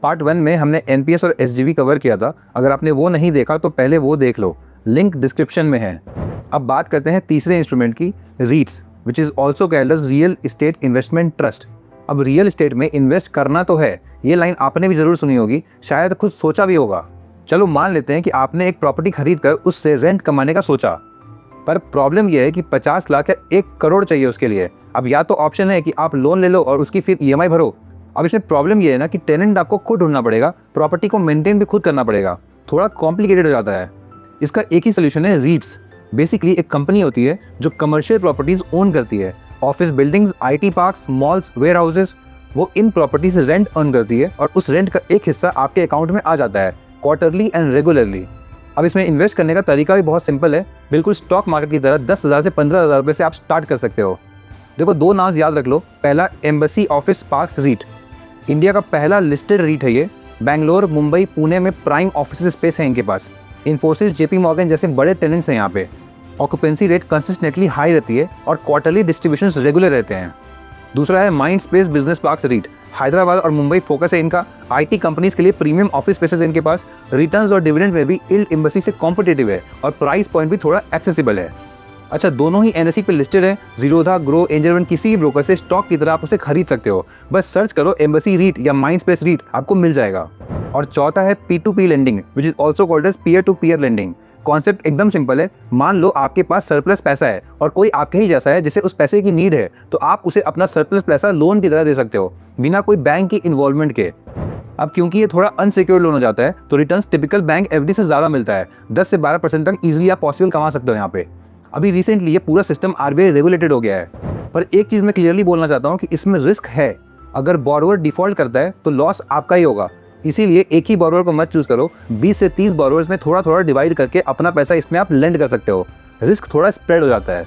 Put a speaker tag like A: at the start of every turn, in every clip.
A: Part 1 में हमने NPS और एसजीवी कवर किया था। अगर आपने वो नहीं देखा तो पहले वो देख लो, लिंक डिस्क्रिप्शन में है। अब बात करते हैं तीसरे इंस्ट्रूमेंट की, REITs, which is also called as real estate investment trust. अब रियल इस्टेट में इन्वेस्ट करना तो है, ये लाइन आपने भी ज़रूर सुनी होगी, शायद खुद सोचा भी होगा। चलो मान लेते हैं कि आपने एक प्रॉपर्टी खरीद कर उससे रेंट कमाने का सोचा, पर प्रॉब्लम यह है कि 50 लाख या 1 करोड़ चाहिए उसके लिए। अब या तो ऑप्शन है कि आप लोन ले लो और उसकी फिर ईएमआई भरो। अब इसमें प्रॉब्लम यह है ना कि टेनेंट आपको खुद ढूंढना पड़ेगा, प्रॉपर्टी को मेंटेन भी खुद करना पड़ेगा, थोड़ा कॉम्प्लिकेटेड हो जाता है। इसका एक ही सोल्यूशन है, रीट्स। बेसिकली एक कंपनी होती है जो कमर्शियल प्रॉपर्टीज ओन करती है, office buildings, IT parks, malls, warehouses. वो इन प्रॉपर्टी से रेंट अर्न करती है और उस रेंट का एक हिस्सा आपके अकाउंट में आ जाता है क्वार्टरली एंड रेगुलरली। अब इसमें इन्वेस्ट करने का तरीका भी बहुत सिंपल है, बिल्कुल स्टॉक मार्केट की तरह 10,000 से 15,000 रुपये से आप स्टार्ट कर सकते हो। देखो, 2 नाम याद रख लो। पहला, Embassy office parks REIT, India का पहला लिस्टेड रीट है ये। बैंगलोर, मुंबई, पुणे में प्राइम ऑफिस स्पेस है इनके पास। इन्फोसिस, जेपी मॉर्गन जैसे बड़े टेनेंट्स हैं यहाँ पे। ऑक्यूपेंसी रेट कंसिस्टेंटली हाई रहती है और क्वार्टरली डिस्ट्रीब्यूशंस रेगुलर रहते हैं। दूसरा है Mindspace business parks REIT, Hyderabad और मुंबई फोकस है इनका। आईटी कंपनीज के लिए प्रीमियम ऑफिस स्पेसेस इनके पास। रिटर्न्स और डिविडेंड में भी इल्ड एम्बेसी से कॉम्पिटिटिव है और प्राइस पॉइंट भी थोड़ा एक्सेसिबल है। अच्छा, दोनों ही एनएसई पे लिस्टेड है। जीरोधा, ग्रो, एंजल वन, किसी भी ब्रोकर से स्टॉक की तरह आप उसे खरीद सकते हो। बस सर्च करो एम्बेसी रीट या माइंड स्पेस रीट, आपको मिल जाएगा। और चौथा है P2P lending, which is also called as peer to peer lending. Concept एकदम सिंपल है। मान लो आपके पास सरप्लस पैसा है और कोई आपके ही जैसा है जिसे उस पैसे की नीड है, तो आप उसे अपना सरप्लस पैसा लोन की तरह दे सकते हो, बिना कोई बैंक की इन्वॉल्वमेंट के। अब क्योंकि ये थोड़ा अनसिक्योर्ड लोन हो जाता है तो रिटर्न्स टिपिकल बैंक एफडी से ज़्यादा मिलता है। 10 से 12% तक ईजिली आप पॉसिबल कमा सकते हो यहाँ पे। अभी रिसेंटली ये पूरा सिस्टम आरबीआई रेगुलेटेड हो गया है, पर एक चीज़ मैं क्लियरली बोलना चाहता हूँ कि इसमें रिस्क है। अगर बोरोवर डिफॉल्ट करता है तो लॉस आपका ही होगा। इसीलिए एक ही बोरोवर को मत चूज करो, 20 से 30 बोरोवर्स में थोड़ा थोड़ा डिवाइड करके अपना पैसा इसमें आप लेंड कर सकते हो। रिस्क थोड़ा स्प्रेड हो जाता है।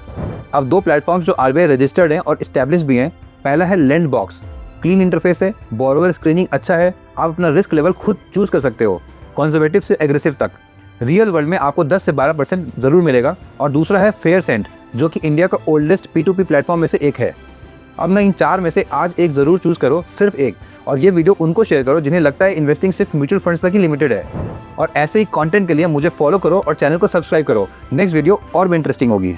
A: अब 2 प्लेटफॉर्म्स जो आरबीआई रजिस्टर्ड हैं और इस्टेब्लिश भी हैं। पहला है लेंड बॉक्स, क्लीन इंटरफेस है, बोरोवर स्क्रीनिंग अच्छा है, आप अपना रिस्क लेवल खुद चूज कर सकते हो, कंजर्वेटिव से एग्रेसिव तक। रियल वर्ल्ड में आपको 10 से 12% जरूर मिलेगा। और दूसरा है फेयर सेंट, जो कि इंडिया का ओल्डेस्ट P2P प्लेटफॉर्म में से एक है। अब ना इन 4 में से आज एक जरूर चूज करो, सिर्फ एक। और ये वीडियो उनको शेयर करो जिन्हें लगता है इन्वेस्टिंग सिर्फ म्यूचुअल फंड्स तक ही लिमिटेड है। और ऐसे ही कंटेंट के लिए मुझे फॉलो करो और चैनल को सब्सक्राइब करो। नेक्स्ट वीडियो और भी इंटरेस्टिंग होगी।